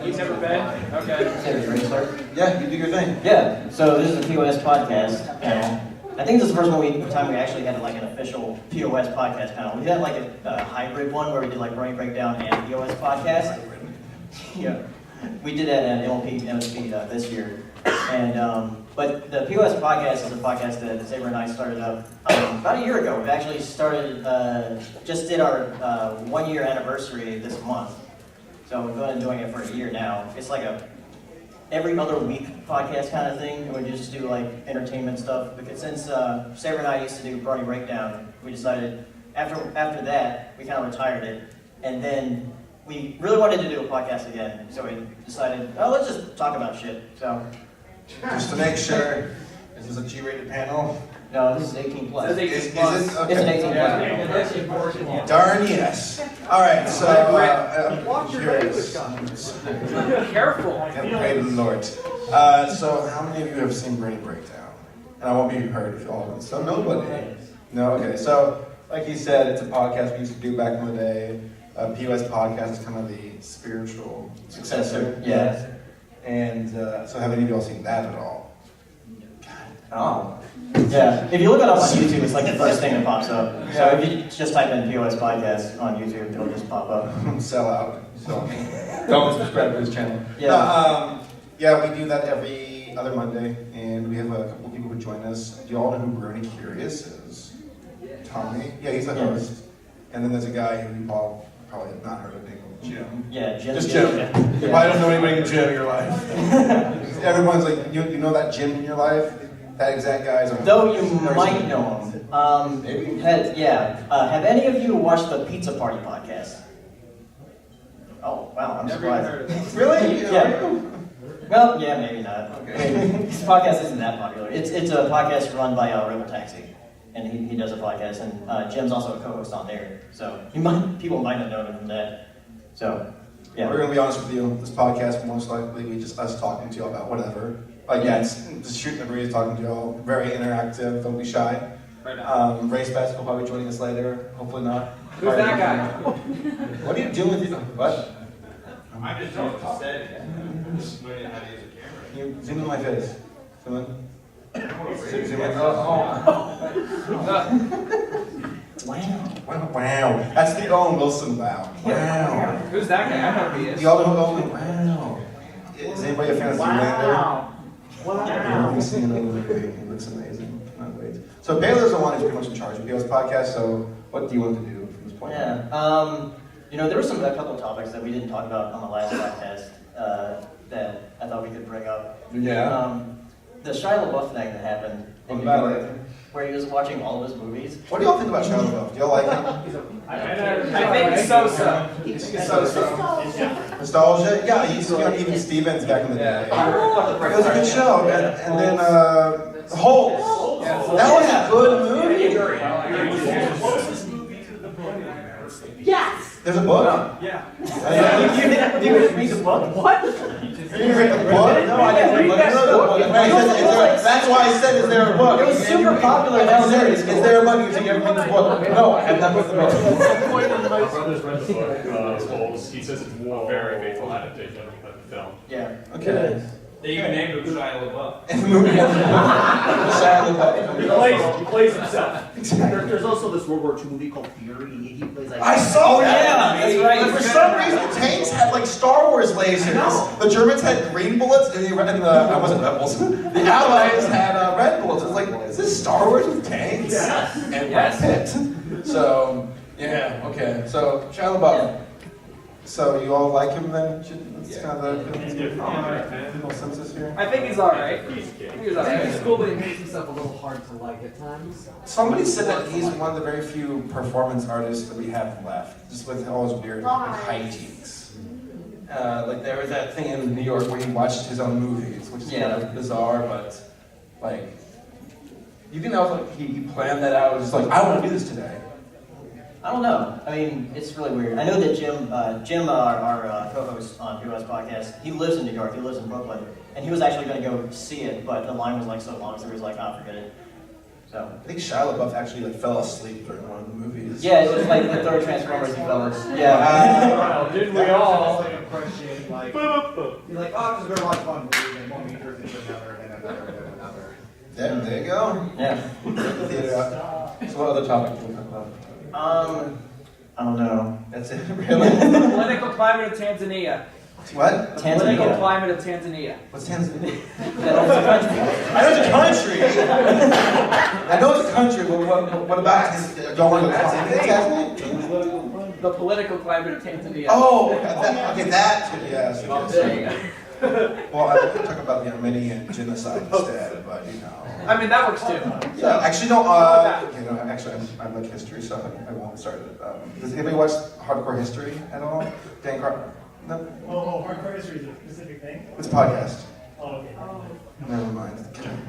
You've never been? Okay. Yeah, you do your thing. Yeah, so this is the POS podcast panel. I think this is the first time we actually had like an official POS podcast panel. We had like a hybrid one where we did like Running Breakdown and POS podcast. Yeah, we did that at MSP this year. And but the POS podcast is a podcast that Saber and I started up about a year ago. We actually started, just did our 1 year anniversary this month. So we've been doing it for a year now. It's like a every other week podcast kind of thing, and we just do like entertainment stuff. Because since Saber and I used to do Running Breakdown, we decided after that we kind of retired it, and then we really wanted to do a podcast again. So we decided, oh, let's just talk about shit. So. Just to make sure, is this a G-rated panel? No, this is 18 plus. Is it? Okay. It's an 18 plus panel. Darn yes. All right, so I'm curious. Careful. Praise the Lord. So how many of you have seen Running Breakdown? And I won't be heard if all of them. So nobody. No. Okay. So like he said, it's a podcast we used to do back in the day. POS podcast is kind of the spiritual successor. Yeah. And so have any of y'all seen that at all? Oh. Yeah, if you look it up on YouTube, it's like the first thing that pops up. So if you just type in POS podcast on YouTube, it'll just pop up. Sell out. So don't subscribe to this channel. Yeah. Yeah, we do that every other Monday, and we have a couple people who join us. Do you all know who Brony Curious is? Tommy? Yeah, he's the host. And then there's a guy who you all probably have not heard of named Jim. Yeah, Jim. Just Jim. You probably don't know anybody named Jim in your life. Everyone's like, you know that Jim in your life? That exact guy is on. Though you might know him. Maybe. Have any of you watched the Pizza Party podcast? Oh, wow, I'm surprised. Really? Yeah. Well, yeah, maybe not. Okay. His podcast isn't that popular. It's a podcast run by Rebel Taxi, and he does a podcast, and Jim's also a co-host on there. So people might have known him from that. So, yeah. We're gonna be honest with you. This podcast most likely we just us talking to you about whatever. Like it's just shooting the breeze, talking to you all. Very interactive. Don't be shy. Right now. ACRacebest will probably joining us later. Hopefully not. Who's that guy? What are you doing with you? What? I just don't know what to say. I'm just learning how to use a camera. Can you zoom in my face? Zoom in. Zoom in. Wow. That's the Owen Wilson wow. Wow. Who's that guy? I know who he is. You all know who Owen? Wow. Is anybody a fan of Zoolander? Wow. I've seen another movie. He looks amazing. Can't wait. So Baylor's the one who's pretty much in charge of POS podcast. So what do you want to do from this point on? Yeah. There were a couple of topics that we didn't talk about on the last podcast that I thought we could bring up. Yeah. The Shia LaBeouf thing that happened in New York, where he was watching all of his movies. What do y'all think about Shia LaBeouf? Do y'all like him? I think so. He's so. Nostalgia? Yeah, he's on Even Stevens back in the day. It was a good show. And then Holt. That was a good movie. Yes! There's a book? Yeah. You didn't read the book? What? You didn't read the book? No, I didn't read that book. That's why I said, is there a book? It was super popular. I said, is there a book? You think everything's a book? No, I have not read the book. My brother's read the book. It's old. He says it's a very faithful adaptation of the film. Yeah. Okay. They even named him Shia LaBeouf. In the movie. Shia LaBeouf. He plays himself. There's also this World War II movie called Fury. He plays like. I saw that! Yeah, that's right. But for some reason, the tanks had like Star Wars lasers. The Germans had green bullets, and I wasn't rebels. The Allies had red bullets. It was like, is this Star Wars with tanks? Yes. And Brad Pitt. So, yeah, okay. So, Shia LaBeouf. So, you all like him then? It's kind of the consensus here. I think he's alright. He's a kid. I think he's I think alright. he's cool, but he makes himself a little hard to like at times. Somebody said that he's one of the very few performance artists that we have left, just with all his weird hijinks. Like there was that thing in New York where he watched his own movies, which is kind of bizarre, but like, you think that was like he planned that out? It was just like, I want to do this today. I don't know. I mean, it's really weird. I know that Jim, our co-host on POS podcast, he lives in New York. He lives in Brooklyn, and he was actually going to go see it, but the line was like so long, so he was like, "Oh, forget it." So I think Shia LaBeouf actually like fell asleep during one of the movies. yeah, it was like the third Transformers. He fell asleep. Yeah. Didn't we all? and like, you're like, oh, I'm just gonna watch one movie, and 1 meter into another, and another, and another. There you go. Yeah. The theater out. So what other topic do we talk about? I don't know. That's it, really? The political climate of Tanzania. What? The political Tanzania. climate of Tanzania. What's Tanzania? That was a country. I know it's a country. I know it's a country, but what about it? Don't want to Tanzania? The political climate of Tanzania. Oh, okay, that. Yes. There you go. Well, I was going to talk about the Armenian genocide instead, but you know. I mean, that works too. Yeah, actually, no. Actually, I like history, so I won't start it. Does anybody watch Hardcore History at all? Dan Carter? No. Oh, hardcore history is a specific thing? It's a podcast. Oh, okay. Never mind.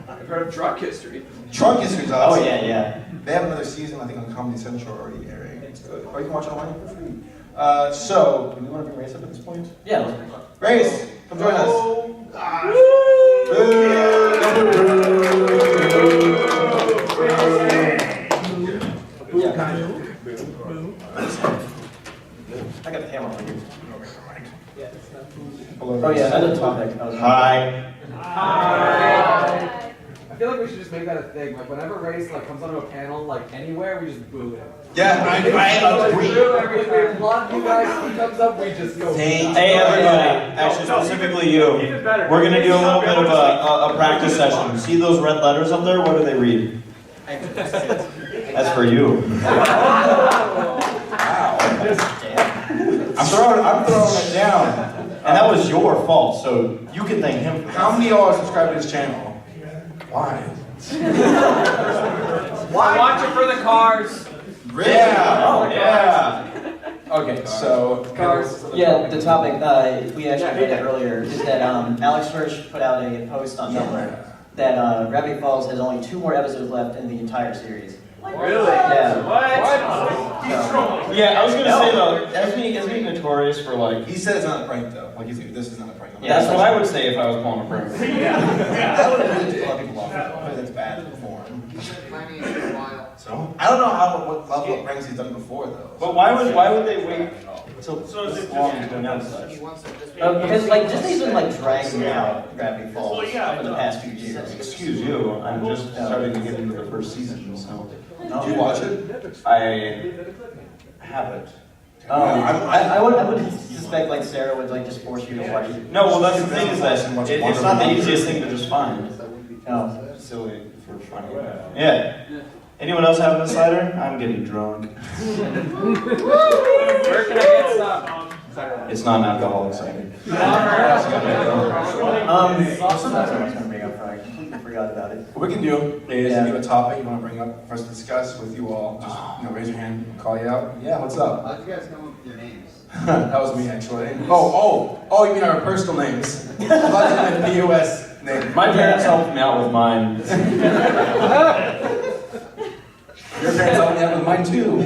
I've heard of drug history. Trunk History's Oh awesome. yeah. They have another season, I think, on Comedy Central already airing. It's good. Or you can watch it online for free. So, do we want to bring Race up at this point? Yeah. Let's bring it up. Race, come join us. I got the camera on you. Hello, Oh Race. yeah, another topic. Hi. I feel like we should just make that a thing. Like whenever Race like comes onto a panel, like anywhere, we just boo him. Yeah, I agree. We love you guys. He comes up, we just go. Hey everybody, actually specifically you. Even better. We're gonna do a little bit of a practice session. See those red letters up there? What do they read? That's for you. Wow. I'm throwing it down. And that was your fault, so you can thank him for that. How many of y'all are subscribed to this channel? Why? Why? Watch it for the cars. Yeah. Oh, yeah. Okay, so Cars. Yeah, the topic we actually made it earlier is that Alex Hirsch put out a post on Tumblr that Gravity Falls has only 2 more episodes left in the entire series. Really? Yeah. What? Yeah, I was gonna say though, isn't he notorious for like? He said it's not a prank though. Like this is not a prank. Yeah, That's what I would say if I was pulling a prank. That would really tick a lot of people off. But that's bad form. So I don't know what level of pranks he's done before though. But why would they wait until this long to announce that? Because like Disney's been like dragging out Gravity Falls for the past few years. Excuse you, I'm just starting to get into the first season, so. Did you watch it? I haven't. I would suspect like Sarah would like just force you to watch it. No, well that's the thing is that it's not the easiest thing to just find. No. Silly for finding it. Yeah. Anyone else having a cider? I'm getting drunk. Where can I get some? It's not an alcoholic cider. That's what I was gonna bring up. I completely forgot about it. What we can do is if you have a topic you want to bring up for us to discuss with you all, just raise your hand, call you out. Yeah, what's up? How'd you guys come up with your names? That was me actually. Oh, you mean our personal names? I thought you meant POS name. My parents helped me out with mine. Your parents helped me out with mine too.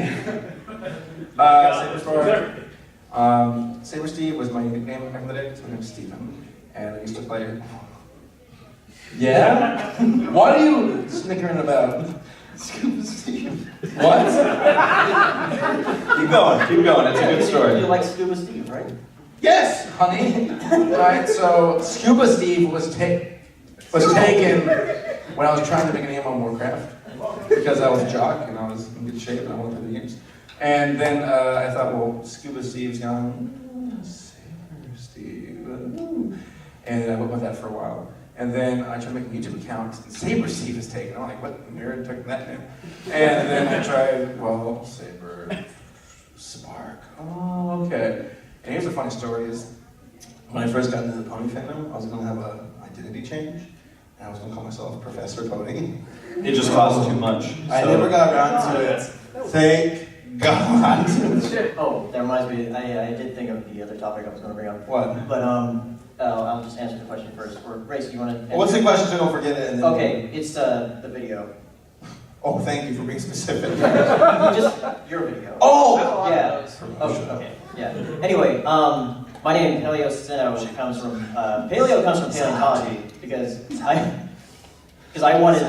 Saber Steve was my nickname back in the day, so my name's Steven. And I used to play. Yeah? What are you snickering about? Scuba Steve. What? Keep going, it's a good story. You like Scuba Steve, right? Yes, honey. Right, so Scuba Steve was taken when I was trying to make a name on Warcraft. Because I was a jock and I was in good shape and I wanted to play the games. And then I thought, well, Scuba Steve's gone. Saber Steve. And I went with that for a while. And then I tried to make a YouTube account, and Saber Steve is taken. I'm like, what nerd took that name? And then I tried, well, Saber Spark. Oh, okay. And here's the funny story is, when I first got into the Pony fandom, I was going to have an identity change. And I was going to call myself Professor Pony. It just costs too much. I never got around to it. Thank God. Oh, that reminds me. I did think of the other topic I was going to bring up. What? But I'll just answer the question first. Or Race, do you want to? What's the question so don't forget it? And then Okay, it's the video. Oh, thank you for being specific. Just your video. Oh! Yeah. Oh, okay. Yeah. Anyway, my name Paleoceno comes from paleo comes from paleontology because I wanted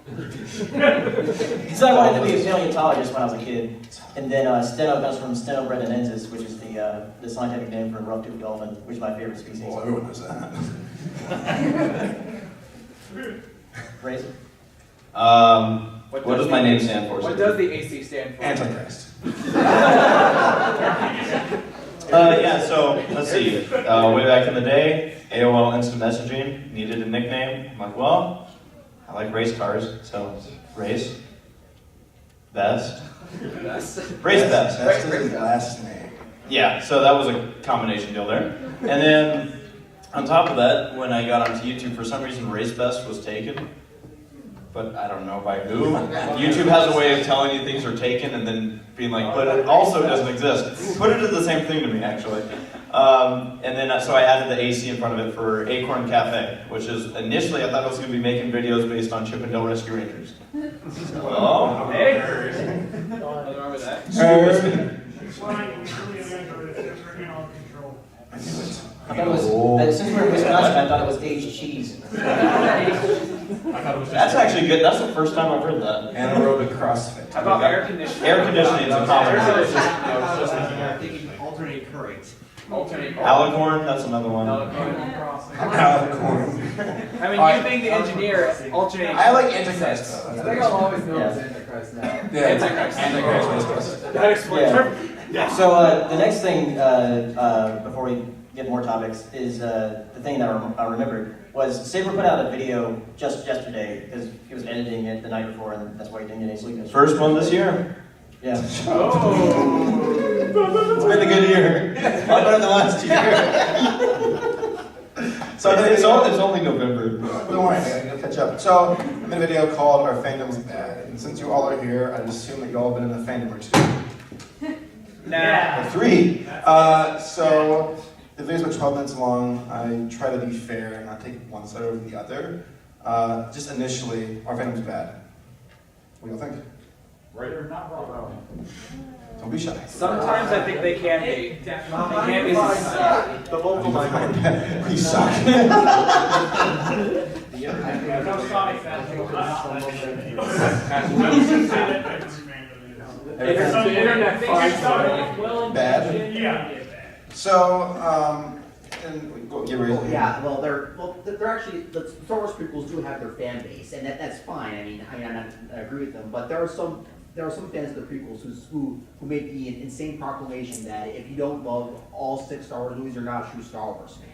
Because I wanted to be a paleontologist when I was a kid. And then steno comes from Stenobretonensis, which is the scientific name for a rough-toothed dolphin, which is my favorite species. Well, everyone knows that. Race? What does my name stand for? What does the AC stand for? Antichrist. Yeah, so let's see. Way back in the day, AOL Instant Messaging needed a nickname. I'm like, well, I like race cars, so race best. Race best. That's his last name. Yeah, so that was a combination deal there. And then on top of that, when I got onto YouTube, for some reason ACRacebest was taken. But I don't know by who. YouTube has a way of telling you things are taken and then being like, but it also doesn't exist. Put it did the same thing to me, actually. And then, so I added the AC in front of it for Acorn Cafe, which is, initially I thought I was going to be making videos based on Chip and Dale Rescue Rangers. So, Hey! Nothing wrong with that. I thought it was, since we're in Wisconsin, I thought it was aged cheese. that's actually good. That's the first time I've heard that. Anaerobic CrossFit. How about air conditioning? Air conditioning is a common one. Thinking alternate current. Alternate. Alicorn, that's another one. Alicorn. I mean, you being the engineer, alternate. I like Antichrist though. I think I'll always know it's Antichrist now. Yeah, Antichrist. Antichrist. That explains Yeah. So the next thing, before we get more topics, is the thing that I remembered was Saber put out a video just yesterday because he was editing it the night before, and that's why he didn't get any sleep yesterday. First one this year. Yeah. Oh! It's been a good year. It's better than last year. So it's only November. Don't worry, I gotta catch up. So, I'm in a video called Our Fandom's Bad. And since you all are here, I'd assume that you all have been in a fandom or two. Nah. Or three. So, the video's about 12 minutes long. I try to be fair and not take one side over the other. Just initially, Our Fandom's Bad. What do you think? Right or not wrong. Don't be shy. Sometimes I think they can be. They can be. The vocal line. We suck. If the internet finds Bad. Yeah. So, and get ready. Yeah, well, they're actually, the Star Wars prequels do have their fan base, and that's fine. I mean, I agree with them, but there are some fans of the prequels who make the insane proclamation that if you don't love all 6 Star Wars movies, you're not a true Star Wars fan.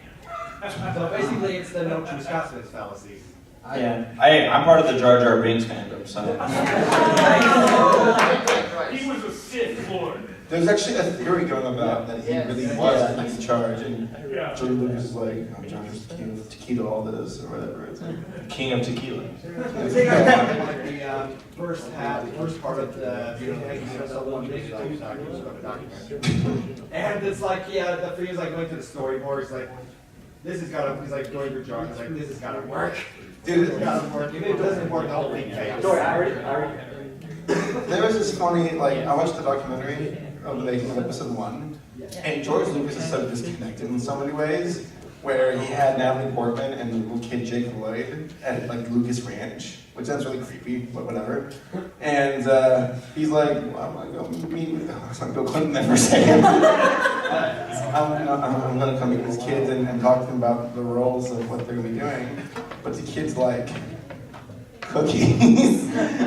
So basically, it's the no true Scotsman fallacy. Yeah. I'm part of the Jar Jar Binks fandom, so. He was a Sith Lord. There's actually a theory going about that he really was in charge, and Yeah. George Lucas is like, I'm John's tequila all this, or whatever. It's like, King of Tequila. I think the first part of the video, and it's like, yeah, the thing is like going to the storyboard. It's like, this has got to. He's like going through John. It's like, this has got to work. dude, It's got to work. If it doesn't work, the whole thing fails. there was this funny, like, I watched the documentary of the making of episode 1, and George Lucas is so disconnected in so many ways, where he had Natalie Portman and little kid Jake Lloyd at like Lucas Ranch, which sounds really creepy, but whatever. And he's like, well, I'm gonna go meet with Bill Clinton there for a second. I'm gonna come meet with these kids and talk to them about the roles of what they're gonna be doing. But the kids like cookies.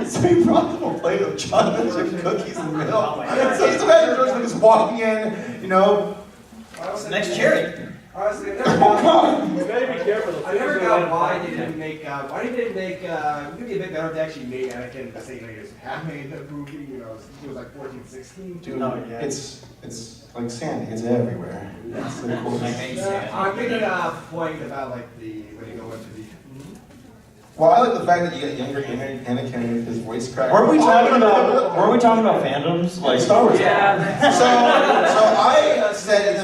So he brought them a plate of chocolate chip cookies and milk. So just imagine George Lucas walking in, you know, Next cherry. Honestly, oh God. you gotta be careful. I never got why they didn't make. Why didn't they make? It would be a bit better if they actually made Anakin the same as have made the movie. You know, it was like 14, 16. Dude, it's like sand. It's everywhere. That's so cool. I'm making a point about like when you go into the. Well, I like the fact that you got younger Anakin with his voice crack. Weren't we talking about fandoms? Like Star Wars? Yeah. So I said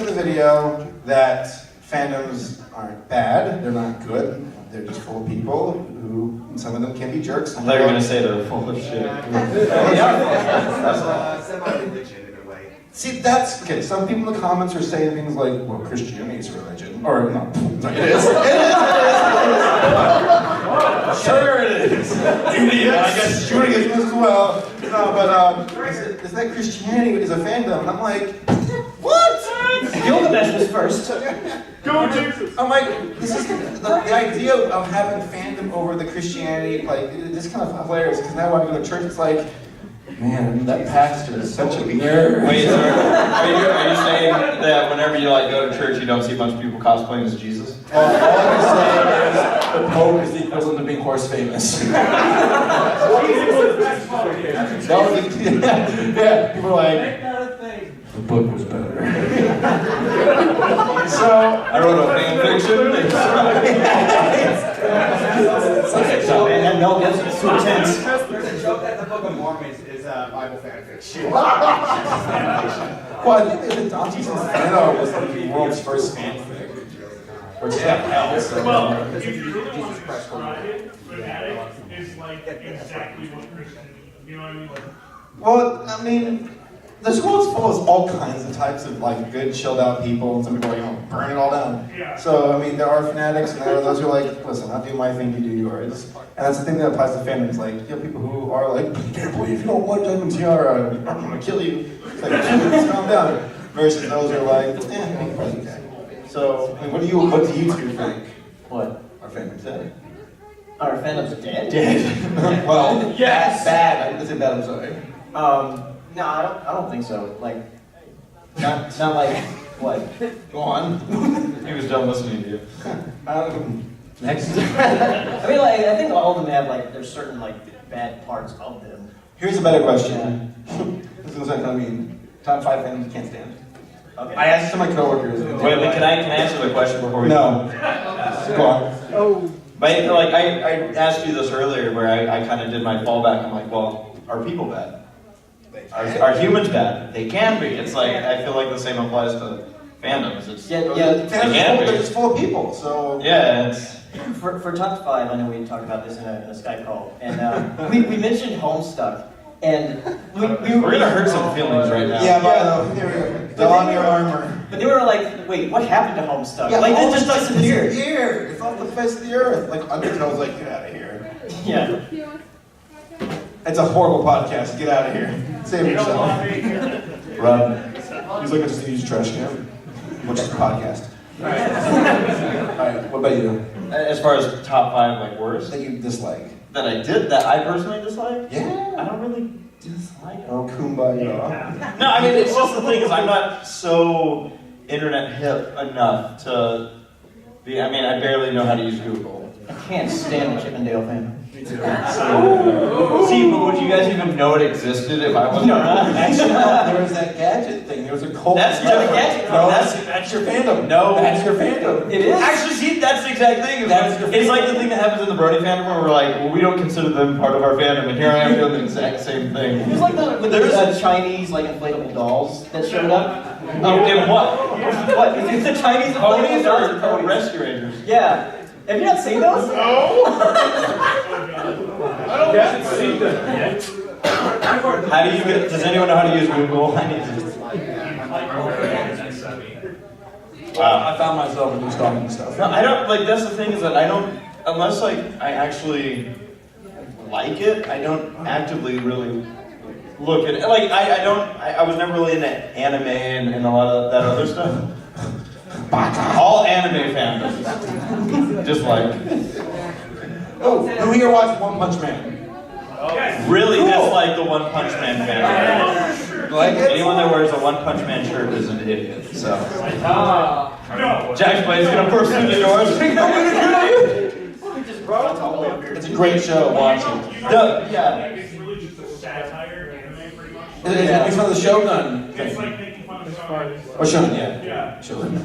in the video that fandoms aren't bad. They're not good. They're just full of people who, some of them can be jerks. I thought you were gonna say they're full of shit. That's semi-religion in a way. See, that's okay. Some people in the comments are saying things like, "Well, Christianity is a religion," or no, it is. Sure it is. Idiot. I guess shooting is as well. No, but it's that Christianity is a fandom. And I'm like, what? Gilgamesh was first. Go Jesus! I'm like, this is the idea of having fandom over the Christianity. Like, it's kind of hilarious because now when I go to church, it's like, man, that pastor is such a nerd. Wait, sir, are you saying that whenever you like go to church, you don't see a bunch of people cosplaying as Jesus? All I'm saying is the Pope is the equivalent of being horse famous. That was yeah, people were like, the book was better. So I wrote a fan fiction. And Mel Gibson's too intense. There's a joke that the Book of Mormon is Bible fan fiction. well, I think that Dante's Inferno was like the world's first fanfic. Which is hell. So, Well, if you really want to describe it, fanatic is like exactly what Christianity is. You know what I mean? Like, well, I mean, this world's full of all kinds of types of like good, chilled out people, and some people are, burn it all down. Yeah. So, I mean, there are fanatics, and there are those who are like, listen, I'll do my thing, you do yours. And that's the thing that applies to fandoms. Like, you have people who are like, I can't believe you don't want Diamond Tiara, I'm gonna kill you. It's like, just calm down. Versus those who are like, okay. So, I mean, what do you two think? What? Our fandom's dead. Our fandom's dead? Dead. Well, Yes! Bad. I said bad, I'm sorry. No, I don't think so. Like, not like what? Go on. He was done listening to you. Next. I mean, like, I think all of them have like there's certain like bad parts of them. Here's a better question. This is gonna sound kind of mean. Top 5 fandoms you can't stand. Okay. I asked some of my coworkers. Wait, can I answer the question before we? No. Go on. Oh. But like I asked you this earlier, where I kind of did my fallback. I'm like, well, are people bad? Are humans bad? They can be. It's like I feel like the same applies to fandoms. It's Yeah. They're just full of people, so. Yeah, it's. For top 5, I know we talked about this in a Skype call, and we mentioned Homestuck, and We're gonna hurt some feelings right now. Yeah, here we go. Don your armor. But they were like, wait, what happened to Homestuck? Yeah, like all it just this disappeared. disappeared. It's off the face of the earth. Like Undertale's like, get out of here. Yeah. It's a horrible podcast. Get out of here. Save you don't want yourself. me here. Run. He's like, I just need to use trash can. Which is a podcast. Alright, what about you? As far as top 5 like worst That you dislike? that I personally dislike. Yeah. I don't really dislike. Oh, kumbaya. No, I mean it's just the thing is I'm not so internet hip enough to be. I mean I barely know how to use Google. I can't stand the Chippendale family. See, but would you guys even know it existed if I wasn't around? Actually, no, there was that gadget thing. There was a cult. That's different. Gadget. No, that's your fandom. No. That's your fandom. It is. Actually, see, that's the exact thing. It's like the thing that happens in the Brony fandom where we're like, well, we don't consider them part of our fandom, and here I am doing the exact same thing. It was like with those Chinese like inflatable dolls that showed up. Oh, and what? What? Is it the Chinese Ponies inflatable dolls or rescue rangers? Yeah. Have you not seen those? No! I don't want to see them yet. How do you get? Does anyone know how to use Google? I need to. Wow. I found myself in stalking stuff. No, I don't like. That's the thing is that I don't unless like I actually like it. I don't actively really look at it. Like I don't. I was never really into anime and a lot of that other stuff. All anime fandoms. Just like. Oh, who here watched One Punch Man? Really dislike the One Punch Man fandom. Like it? Anyone that wears a One Punch Man shirt is an idiot. So. No! Jack Blade's gonna burst through the doors. I'm gonna kill you. It's a great show. Watch it. Yeah. It's really just a satire anime, pretty much. It makes fun of the Shogun. It's like making fun of Shogun. Oh, Shogun, yeah. Yeah. Shogun. I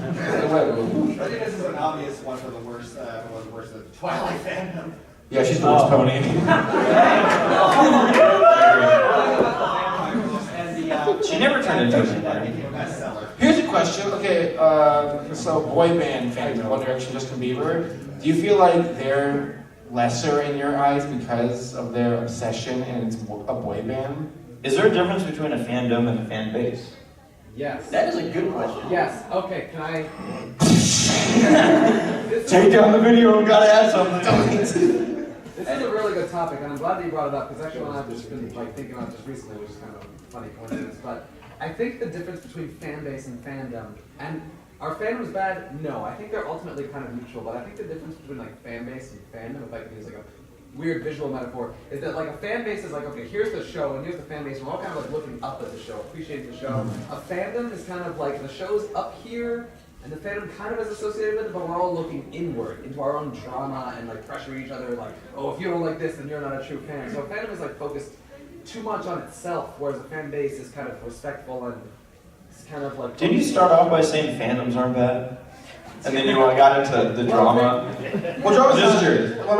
think this is an obvious one for the worst, of Twilight fandom. Yeah, she's the worst pony. She never turned into a vampire. Bestseller. Here's a question. Okay, so boy band fandom, One Direction, Justin Bieber. Do you feel like they're lesser in your eyes because of their obsession and it's a boy band? Is there a difference between a fandom and a fan base? Yes. That is a good question. Yes. Okay. Can I? Take down the video. We gotta add something. This This is a really good topic, and I'm glad that you brought it up, because actually when I've just been like thinking about this recently, which is kind of a funny coincidence, but I think the difference between fan base and fandom, and are fandoms bad? No, I think they're ultimately kind of neutral, but I think the difference between like fan base and fandom, if I can use like a weird visual metaphor, is that like a fan base is like, okay, here's the show, and here's the fan base, and we're all kind of like looking up at the show, appreciating the show. A fandom is kind of like the show's up here, and the fandom kind of is associated with it, but we're all looking inward into our own drama and like pressuring each other, like, oh, if you don't like this, then you're not a true fan. So a fandom is like focused too much on itself, whereas a fan base is kind of respectful and it's kind of like. Didn't you start off by saying fandoms aren't bad? And then you got into the drama? Well, drama's Just not curious. Well,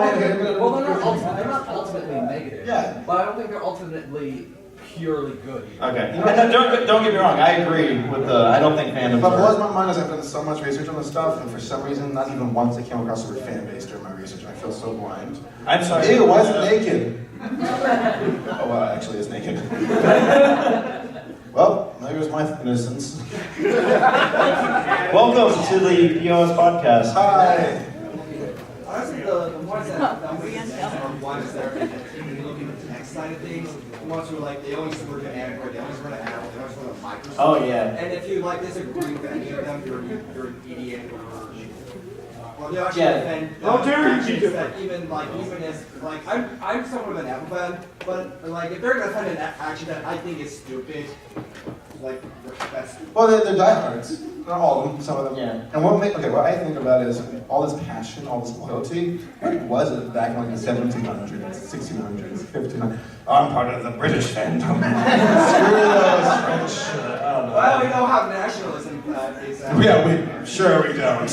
they're not ultimately negative. Yeah. But I don't think they're ultimately purely good either. Okay. And don't get me wrong, I agree with the, I don't think fandoms But what blows are. my mind is I've done so much research on this stuff, and for some reason, not even once I came across the word fan base during my research, and I feel so blind. I'm sorry. Ew, why is it naked? Oh, well, it actually is naked. Well, there goes my innocence. Welcome to the POS podcast. Hi. Honestly, the ones that are ones that are looking at the tech side of things, the ones who are like, they always work at Android, they always run at Apple, they always run at Microsoft. Oh, yeah. And if you like disagree with any of them, you're an idiot or well, they actually Yeah. defend. How dare you things do that even as like I'm somewhat of an Apple fan, but like if they're gonna defend an action that I think is stupid, like that's stupid. Well, they're diehards. Not all of them, some of them. Yeah. And what I think about is all this passion, all this loyalty. What was it back in like the 1700s, 1600s, 1500s? I'm part of the British fandom. Screw those French. I don't know. Well, we don't have nationalism is. Yeah, we don't.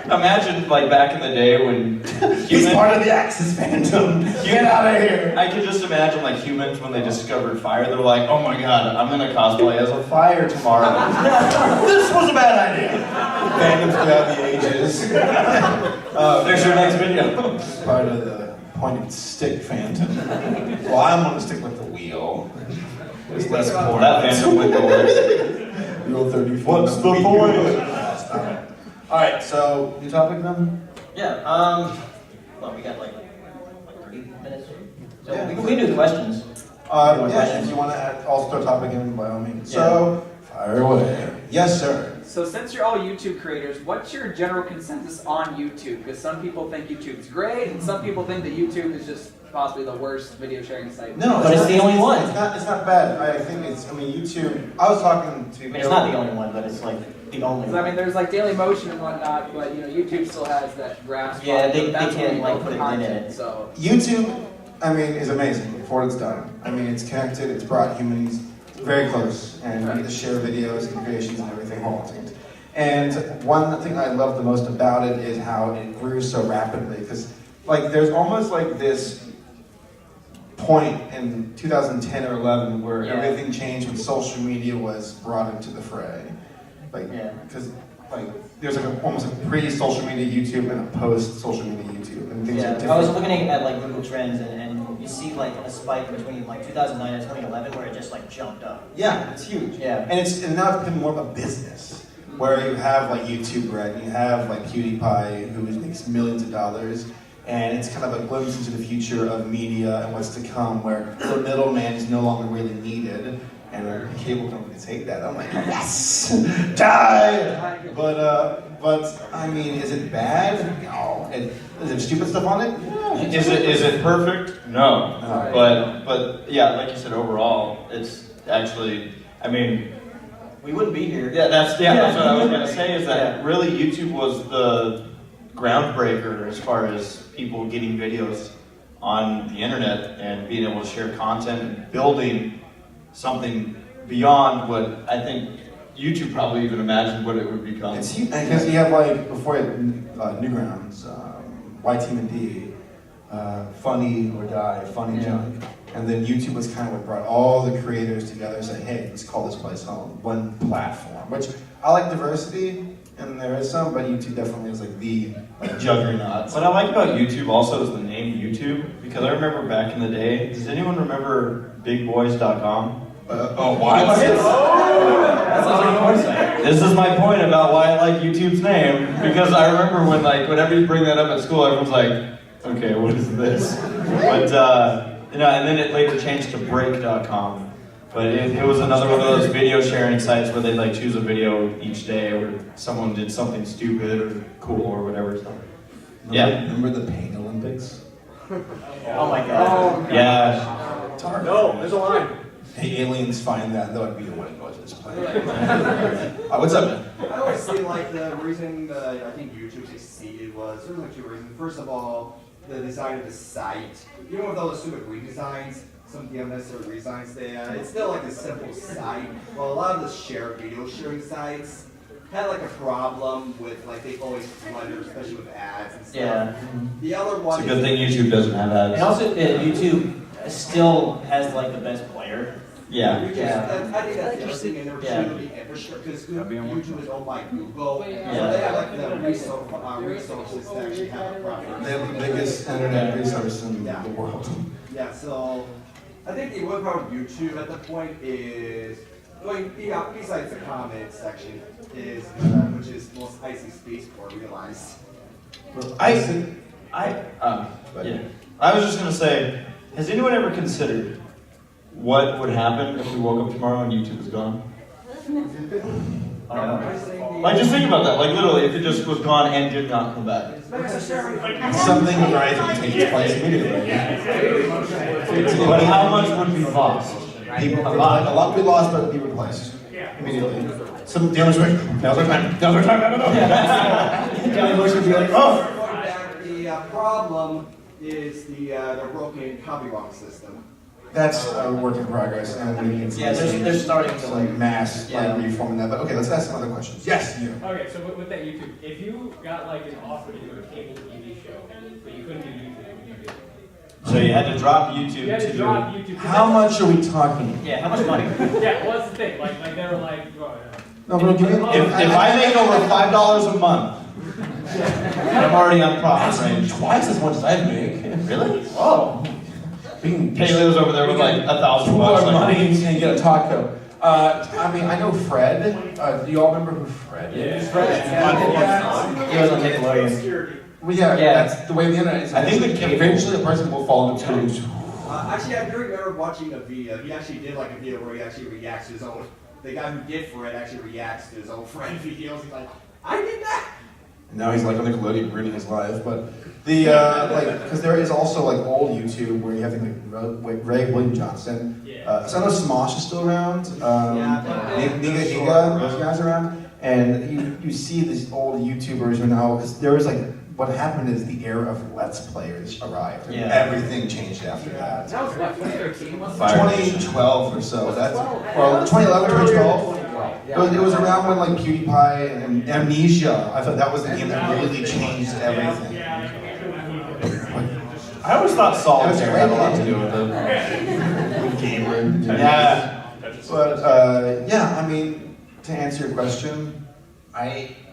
Imagine like back in the day when He's part of the Axis fandom. Get out of here. I could just imagine like humans when they discovered fire, they're like, oh my god, I'm gonna cosplay as a fire tomorrow. This was a bad idea. Fandoms throughout the ages. There's your next video. Part of the pointed stick fandom. Well, I'm gonna stick with the wheel. There's less porn. That fandom would go away. Rule 34. What's the point? Stop it. All right, so new topic then. Yeah, well, we got like 30 minutes. So Yeah. we can do questions. Yeah, if you want to also throw a topic in, by all means. So, fire away. Yes, sir. So since you're all YouTube creators, what's your general consensus on YouTube? Because some people think YouTube's great, and some people think that YouTube is just possibly the worst video sharing site. No, But it's the only one. It's not bad. I think YouTube. I was talking to I mean, it's not the only one, but it's like the only I one. mean, there's like Daily Motion and whatnot, but YouTube still has that grasp. Yeah, on it. they That's where can't, we like, go put for a pin in content, it. So YouTube, I mean, is amazing for what it's done. I mean, it's connected. It's brought humans very close, and we get to share videos and creations and everything all the time. And one thing I love the most about it is how it grew so rapidly. Because, like, there's almost like this point in 2010 or 11 where everything changed when social media was brought into the fray. Like, because there's like almost a pre-social media YouTube and a post-social media YouTube, and things are different. I was looking at like Google Trends, and you see like a spike between like 2009 and 2011 where it just like jumped up. Yeah, it's huge. Yeah. And now it's become more of a business, where you have like YouTube Red, and you have like PewDiePie, who makes millions of dollars, and it's kind of a glimpse into the future of media and what's to come, where the middleman is no longer really needed, and cable companies hate that. I'm like, yes, die. But I mean, is it bad? No. Is there stupid stuff on it? Yeah. Is it perfect? No. No. But yeah, like you said, overall, it's actually, I mean, We wouldn't be here. that's what I was gonna say is that really YouTube was the groundbreaker as far as people getting videos on the internet and being able to share content and building something beyond what I think YouTube probably even imagined what it would become. It's huge, because you have like, before you had Newgrounds, YTMD, Funny or Die, Funny Junk. And then YouTube was kind of what brought all the creators together and said, hey, let's call this place home. One platform, which I like diversity, and there is some, but YouTube definitely is like the juggernaut. What I like about YouTube also is the name YouTube, because I remember back in the day, does anyone remember bigboys.com? What? That's like a porn site. This is my point about why I like YouTube's name, because I remember when whenever you bring that up at school, everyone's like, okay, what is this? But and then it later changed to break.com. But it was another one of those video sharing sites where they'd choose a video each day where someone did something stupid or cool or whatever. So. Yeah. Remember the Pain Olympics? Oh my god. Yeah. No, there's a line. Hey, aliens find that, that would be the one to go to this planet. What's up, man? I always see the reason I think YouTube succeeded was there's two reasons. First of all, the design of the site. Even with all the stupid redesigns, some of the unnecessary redesigns, it's still a simple site. Well, a lot of the video sharing sites had a problem with they always clutter, especially with ads and stuff. Yeah. The other one. It's a good thing YouTube doesn't have ads. And also, YouTube still has the best player. Yeah. I think that's the other thing, and they're trying to be infrastructure because YouTube is owned by Google. So they have the resources to actually have a proper. They have the biggest internet resource in the world. Yeah, so I think the one part of YouTube at the point is besides the comment section is which is most icy space for realized. I was just gonna say, has anyone ever considered what would happen if we woke up tomorrow and YouTube was gone? Just think about that. Literally, if it just was gone and did not come back. Something right takes place immediately. But how much would be lost? A lot would be lost, but be replaced immediately. Some the other way. Now's our time. Johnny Bush would be like, oh. The problem is the broken copyright system. That's a work in progress, and we need they're starting to mass reforming that. But okay, let's ask some other questions. Yes, you. Okay, so with that YouTube, if you got an offer to do a cable TV show, but you couldn't do YouTube, what would you do? So you had to drop YouTube You had to drop YouTube. How much are we talking? Yeah, how much money? Yeah, well, that's the thing. They were like, oh, No, but give me. If I make over $5 a month, I'm already on profit range. Twice as much as I make. Really? Oh. We can Haley's over there with $1,000 $2 money bucks. and get a taco. I know Fred. Do you all remember who Fred is? He was on Nickelodeon. Well, yeah, that's the way the internet is. I think eventually a person will fall into it. Actually, I do remember watching a video. He actually did a video where he actually reacts to his own. The guy who did Fred actually reacts to his own Fred videos. He's like, I did that. Now he's on Nickelodeon ruining his life, but the because there is also old YouTube where you have things like Ray William Johnson. So I know Smosh is still around. Niga, those guys are around, and you see these old YouTubers who now there was what happened is the era of Let's Players arrived. Yeah. Everything changed after that. that was what, 2013? 2012 or so. That's 2011, 2012. It was around when PewDiePie and Amnesia. I thought that was the game that really changed everything. I always thought Solitaire had a lot to do with it. Gamer. Yeah. But to answer your question,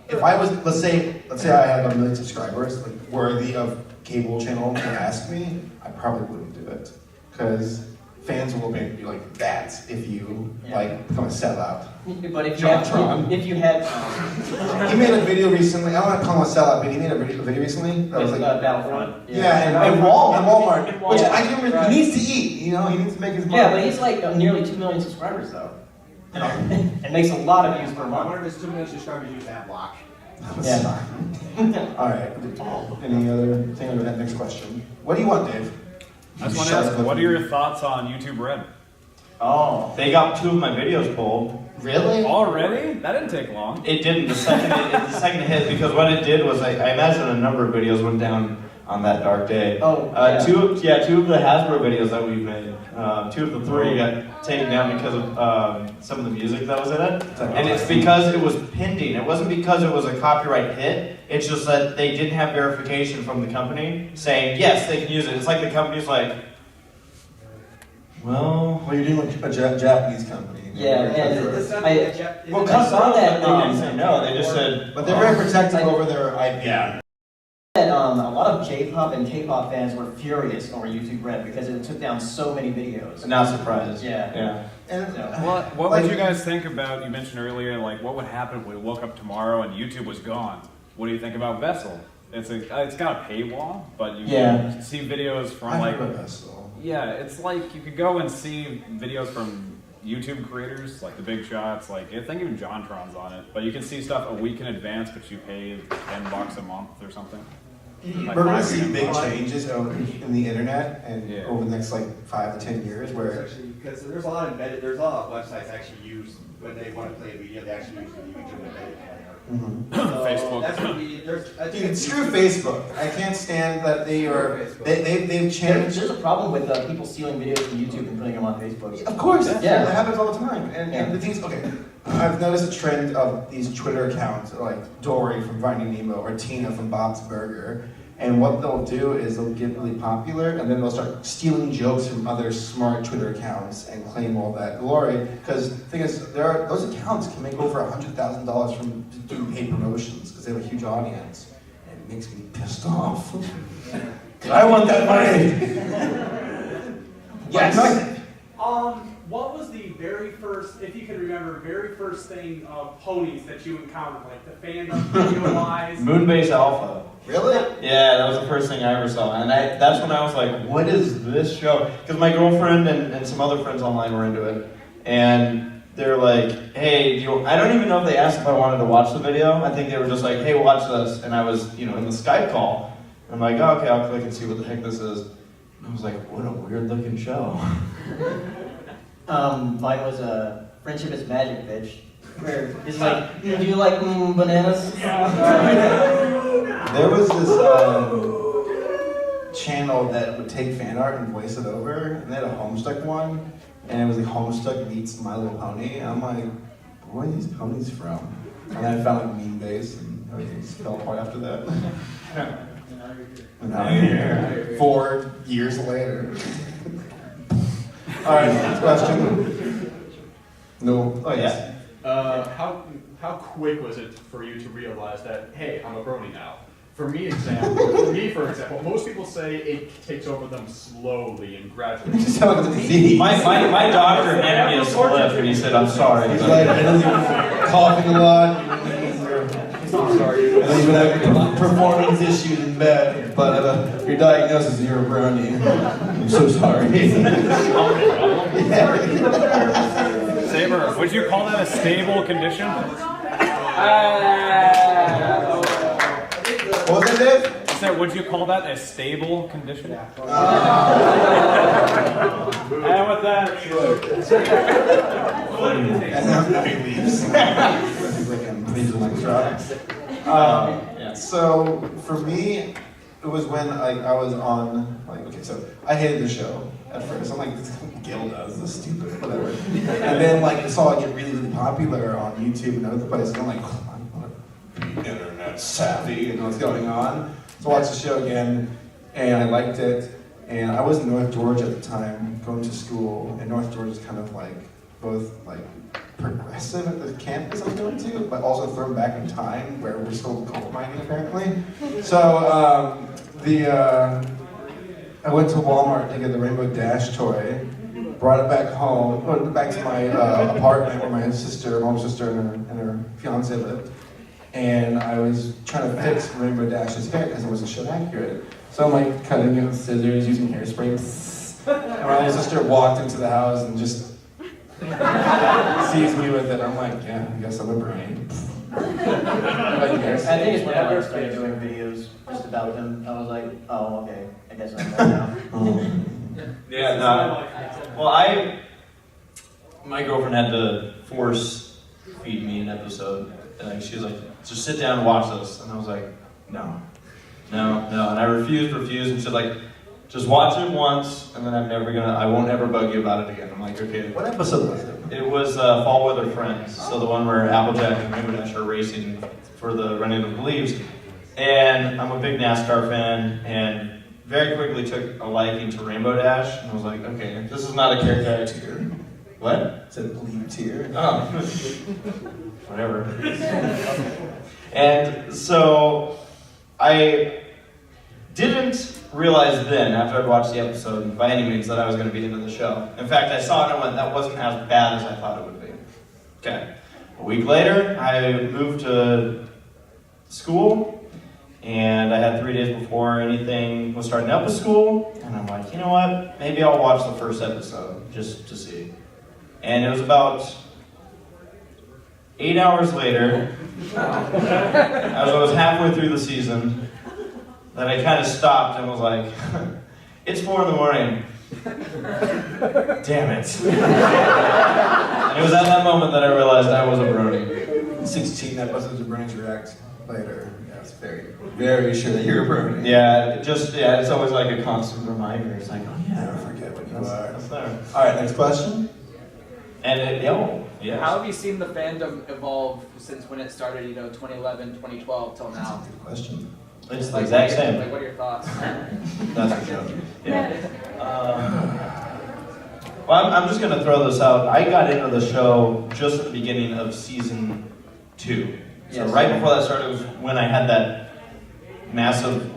if I was let's say I had 1 million subscribers, worthy of cable channel to ask me, I probably wouldn't do it because fans will make you that if you become a sellout. But if you had He made a video recently. I don't want to call him a sellout, but he made a video recently that was Battlefront. and Walmart, which I can he needs to eat. He needs to make his money. Yeah, but he's nearly 2 million subscribers though. And makes a lot of views per One month. of his 2 million subscribers use that block. Yeah. All right. Any other thing under that next question? What do you want, Dave? I just want to ask, what are your thoughts on YouTube Red? Oh, they got 2 of my videos pulled. Really? Already? That didn't take long. It didn't. The second it hit, because what it did was I imagine a number of videos went down on that dark day. Two of the Hasbro videos that we've made, 2 of the 3 got taken down because of some of the music that was in it. And it's because it was pending. It wasn't because it was a copyright hit. It's just that they didn't have verification from the company saying, yes, they can use it. It's like the company's like, well, you're doing a Japanese company. Well, cause on that, they didn't say no. They just said, but they're very protective over their IP. Yeah. A lot of J-pop and K-pop fans were furious over YouTube Red because it took down so many videos. Not surprised. Yeah. And What would you guys think about, you mentioned earlier, like what would happen if we woke up tomorrow and YouTube was gone? What do you think about Vessel? It's got a paywall, but you can see videos from like... Vessel. Yeah, it's like you could go and see videos from YouTube creators, like the big shots, like I think even JonTron's on it, but you can see stuff a week in advance, but you pay $10 a month or something. We're going to see big changes in the internet and over the next like 5 to 10 years where... Because there's a lot of websites actually use, when they want to play a video, they actually use the YouTube embedded player. Facebook. That's what I think Dude, screw Facebook. I can't stand that they've changed. There's a problem with people stealing videos from YouTube and putting them on Facebook. Of course, yeah. That happens all the time. And the thing is, okay, I've noticed a trend of these Twitter accounts like Dory from Finding Nemo or Tina from Bob's Burger. And what they'll do is they'll get really popular and then they'll start stealing jokes from other smart Twitter accounts and claim all that glory. Because the thing is, those accounts can make over $100,000 from doing paid promotions because they have a huge audience. And it makes me pissed off. I want that money! Yes! What was the very first, if you can remember, very first thing of ponies that you encountered, like the fandom, video-wise? Moonbase Alpha. Really? Yeah, that was the first thing I ever saw. And that's when I was like, what is this show? Because my girlfriend and some other friends online were into it. And they're like, hey, I don't even know if they asked if I wanted to watch the video. I think they were just like, hey, watch this. And I was, in the Skype call. I'm like, oh, okay, I'll click and see what the heck this is. And I was like, what a weird looking show. Mine was a Friendship is Magic, bitch. Where he's like, do you like bananas? There was this channel that would take fan art and voice it over, and they had a Homestuck one, and it was like Homestuck meets My Little Pony, and I'm like, where are these ponies from? And then I found like Meme Base, and everything just fell apart after that. And now I'm here, 4 years later. Alright, next question. No. Oh, yes. How quick was it for you to realize that, hey, I'm a brony now? For me, for example, most people say it takes over them slowly and gradually. Just tell them the disease. My doctor handed me a slip and he said, I'm sorry. He's like, coughing a lot. I'm sorry. And he's been having performance issues in bed, but your diagnosis is you're a brony. I'm so sorry. Saber, would you call that a stable condition? What was that, Dave? I said, would you call that a stable condition? And with that, And then he leaves. So for me, it was when I was on, so I hated the show at first. I'm like, this Gil does, this is stupid, whatever. And then I saw it get really, really popular on YouTube and other places. I'm like, I want to be internet savvy and know what's going on. So I watched the show again, and I liked it. And I was in North Georgia at the time, going to school, and North Georgia is kind of both progressive at the campus I was going to, but also thrown back in time where we're still coal mining apparently. So I went to Walmart to get the Rainbow Dash toy, brought it back home, brought it back to my apartment where my older sister and her fiance lived, and I was trying to fix Rainbow Dash's hair because it wasn't show accurate. So I'm cutting it with scissors, using hairspray, and my older sister walked into the house and just sees me with it. I'm like, yeah, I guess I'm a brain. I think it's whenever I started doing videos just about them, I was like, oh, okay, I guess I'm done now. Yeah, no. Well, my girlfriend had to force feed me an episode. And she was like, just sit down and watch this. And I was like, no. And I refused, and she's like, just watch it once, and then I won't ever bug you about it again. I'm like, okay. What episode was it? It was Fall Weather Friends. So the one where Applejack and Rainbow Dash are racing for the running of the leaves. And I'm a big NASCAR fan, and very quickly took a liking to Rainbow Dash. And I was like, okay, this is not a character I tier. What? It said bleed tier. Oh. Whatever. And so I didn't realize then, after I'd watched the episode, by any means, that I was going to be into the show. In fact, I saw it and I went, that wasn't as bad as I thought it would be. Okay. A week later, I moved to school, and I had 3 days before anything was starting up at school, and I'm like, you know what? Maybe I'll watch the first episode, just to see. And it was about 8 hours later, as I was halfway through the season, that I kind of stopped and was like, it's 4 in the morning. Damn it. And it was at that moment that I realized I was a brony. 16 episodes of Bronies React later. Yeah, it's very, very sure that you're a brony. Yeah, it's always like a constant reminder. It's like, oh yeah, Never forget what you are. that's there. All right, next question. And yes. How have you seen the fandom evolve since when it started, 2011, 2012 till now? Good question. It's the exact same. Like, what are your thoughts? That's for sure. Yeah. Well, I'm just going to throw this out. I got into the show just at the beginning of season 2. So Yes. right before that started was when I had that massive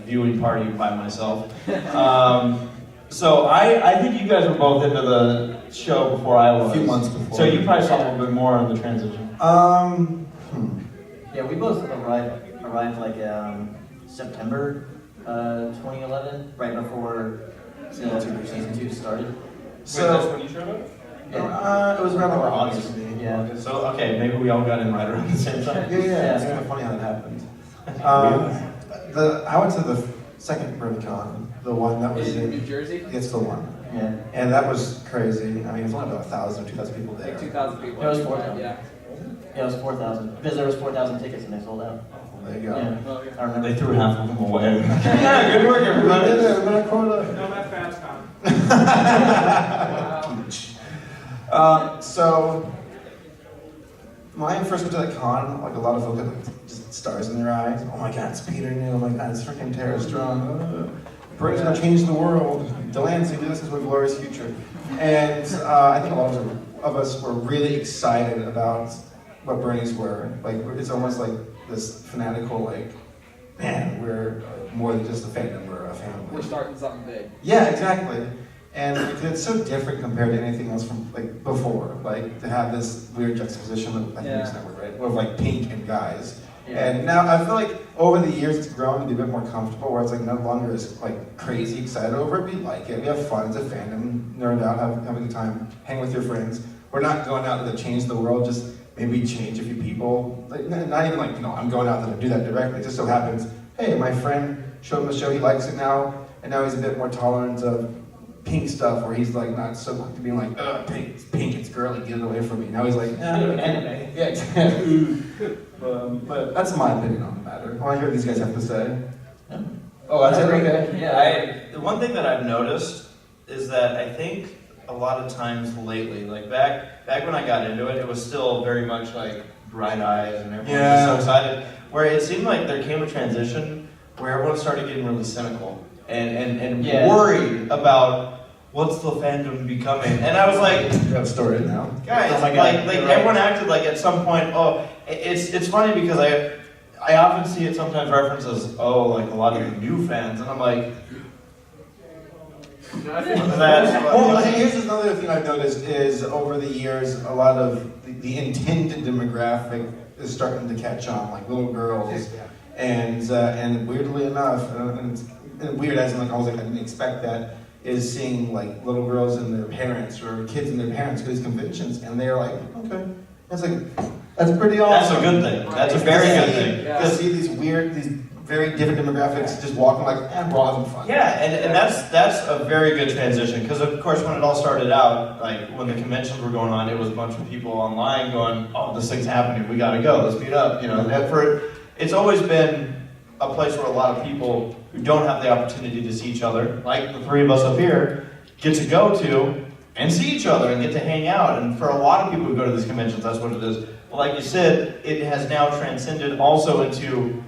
viewing party by myself. So I think you guys were both into the show before I was. A few months before. So you probably saw a little bit more on the transition. Yeah, we both arrived like September 2011, right before season 2 started. So, that's when you showed up? Yeah. it was around Or August. August. Yeah. So, okay, maybe we all got in right around the same time. Yeah, it's kind of funny how that happened. I went to the second BronyCon, the one that was In New in, Jersey? it's the one. Yeah. And that was crazy. I mean, it was only about 1,000 or 2,000 people there. Like 2,000 people. It was 4,000. Yeah. Yeah, it was 4,000. Because there was 4,000 tickets and they sold out. Well, there you go. Yeah. Oh, yeah. I remember. They threw half of them away. Yeah, good work, We everybody. did it, we're not quota. No, that's FastCon. So, when I first went to that con, like a lot of folks had like, just stars in their eyes. Oh my God, it's Peter New. Oh my God, it's freaking Tara Strong. Brony's gonna change the world. Delancey, this is a glorious future. And I think a lot of us were really excited about what Brony's were. Like, it's almost like this fanatical, like, man, we're more than just a fandom, we're a family. We're starting something big. Yeah, exactly. And it's so different compared to anything else from like before. Like to have this weird juxtaposition of I think it's network, right? Of like pink and guys. Yeah. And now I feel like over the years it's grown to be a bit more comfortable where it's like no longer as like crazy excited over it. We like it. We have fun as a fandom, nerd out, have a good time, hang with your friends. We're not going out to change the world, just maybe change a few people. Like not even like, I'm going out there to do that directly. It just so happens, hey, my friend showed him the show, he likes it now, and now he's a bit more tolerant of pink stuff where he's like not so quick to being like, pink, it's pink, it's girly, get it away from me. Now he's like, Anime. yeah, exactly. But that's my opinion on the matter. I want to hear what these guys have to say. Oh, that's it? Okay. Yeah, the one thing that I've noticed is that I think a lot of times lately, like back when I got into it, it was still very much like bright eyes and everyone was just so excited. Where it seemed like there came a transition where everyone started getting really cynical and worried about what's the fandom becoming. And I was like, You have a story now. guys, Oh my God, like you're right. everyone acted like at some point, it's funny because I often see it sometimes referenced as, like a lot of the new fans, and I'm like, Well, here's another thing I've noticed is over the years, a lot of the intended demographic is starting to catch on, like little girls, and weirdly enough, and weird as in like I was like I didn't expect that, is seeing like little girls and their parents or kids and their parents go to these conventions, and they're like, okay, that's pretty awesome. that's a good thing. That's a very good thing. To see these very different demographics just walking like, we're all having fun. Yeah, and that's a very good transition because of course when it all started out, like when the conventions were going on, it was a bunch of people online going, oh, this thing's happening, we gotta go, let's meet up, And it's always been a place where a lot of people who don't have the opportunity to see each other, like the three of us up here, get to go to and see each other and get to hang out. And for a lot of people who go to these conventions, that's what it is. But like you said, it has now transcended also into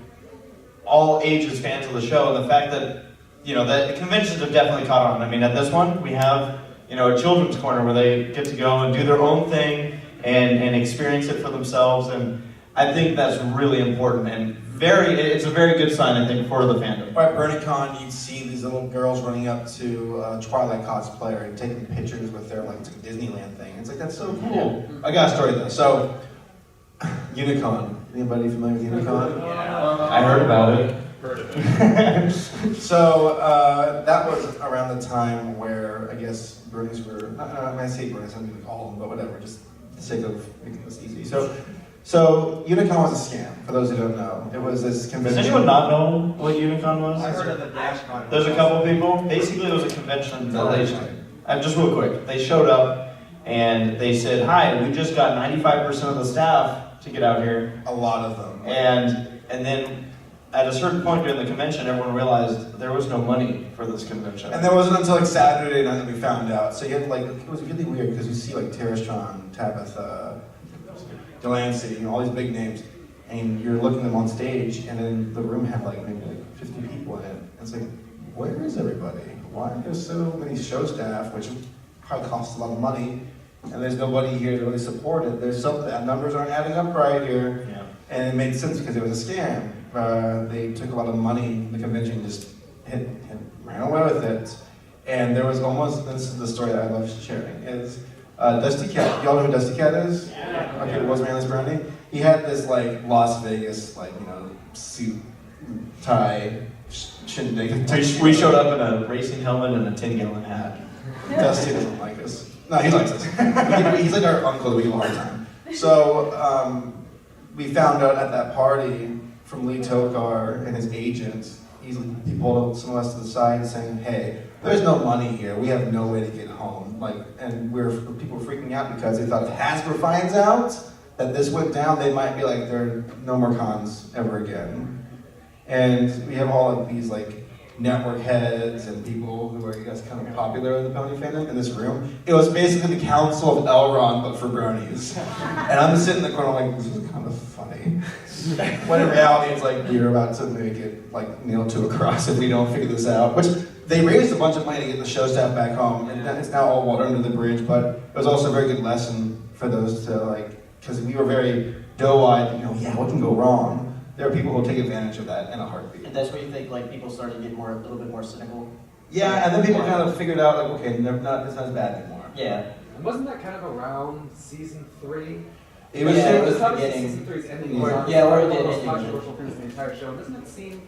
all ages fans of the show, and the fact that, that conventions have definitely caught on. I mean, at this one, we have, a children's corner where they get to go and do their own thing and experience it for themselves, and I think that's really important and it's a very good sign, I think, for the fandom. Or at BronyCon, you'd see these little girls running up to Twilight cosplayer and taking pictures with their, like, it's like a Disneyland thing. It's like, that's so cool. I got a story though. So, Unicon. Anybody familiar with Unicon? I heard about it. Heard of it. So, that was around the time where, I guess, bronies were, when I say bronies, I'm going to call them, but whatever, just for the sake of making this easy. So Unicon was a scam, for those who don't know. It was this convention. Does anyone not know what Unicon was? I heard of the DashCon. There's a couple people. Basically, it was a convention that just real quick, they showed up and they said, "Hi, we just got 95% of the staff to get out here." A lot of them. And then at a certain point during the convention, everyone realized there was no money for this convention. And that wasn't until like Saturday night that we found out. So you had like, it was really weird because you see like Terrastron, Tabitha, Delancey, all these big names, and you're looking at them on stage, and then the room had like maybe like 50 people in it. And it's like, where is everybody? Why are there so many show staff, which probably costs a lot of money, and there's nobody here to really support it? There's something, the numbers aren't adding up right here. Yeah. And it made sense because it was a scam. They took a lot of money, the convention just ran away with it. And there was almost, this is the story that I love sharing, is Dusty Cat. Y'all know who Dusty Cat is? Yeah. Okay, Rosemary's Brownie. He had this like Las Vegas, like, suit, tie, shindig. We showed up in a racing helmet and a 10-gallon hat. Dusty doesn't like us. No, he likes us. He's like our uncle that we give a hard time. So, we found out at that party from Lee Tokar and his agent, he pulled some of us to the side saying, "Hey, there's no money here. We have no way to get home." And people were freaking out because they thought if Hasbro finds out that this went down, they might be like, there are no more cons ever again. And we have all of these like network heads and people who are, I guess, kind of popular in the pony fandom in this room. It was basically the Council of Elrond, but for bronies. And I'm just sitting in the corner like, this is kind of funny. When in reality, it's like, we're about to make it like nailed to a cross if we don't figure this out. Which they raised a bunch of money to get the show staff back home, and it's now all water under the bridge, but it was also a very good lesson for those to because we were very doe-eyed, what can go wrong? There are people who will take advantage of that in a heartbeat. And that's where you think people started to get a little bit more cynical. Yeah, and then people kind of figured out okay, it's not as bad anymore. Yeah. And wasn't that kind of around season 3? It was, it was probably beginning. season 3's ending. Where One of it the did. most controversial things in the entire show. Doesn't it seem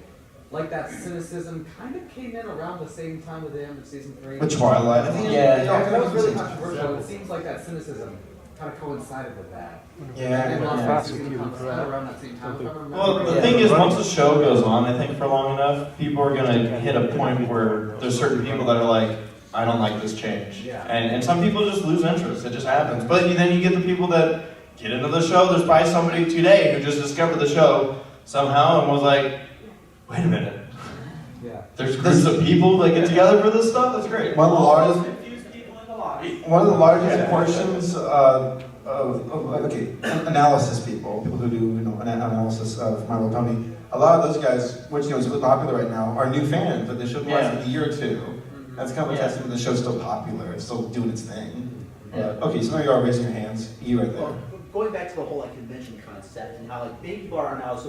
like that cynicism kind of came in around the same time with the end of season 3? With Twilight, I think. Yeah. That was really controversial. It seems like that cynicism kind of coincided with that. Yeah. And Lost season comes out around that same time. if I remember. Well, the thing is, once the show goes on, I think for long enough, people are going to hit a point where there's certain people that are like, I don't like this change. Yeah. And some people just lose interest. It just happens. But then you get the people that get into the show. There's probably somebody today who just discovered the show somehow and was like, wait a minute. Yeah. There's groups of people that get together for this stuff? That's great. One of the largest Confused people in the lobby. One of the largest portions of analysis people who do an analysis of My Little Pony, a lot of those guys, which is really popular right now, are new fans, but they showed watched for a year or two. That's kind of a testament the show's still popular, it's still doing its thing. Okay, some of you are raising your hands. You right there. Well, going back to the whole convention concept and how many people are now so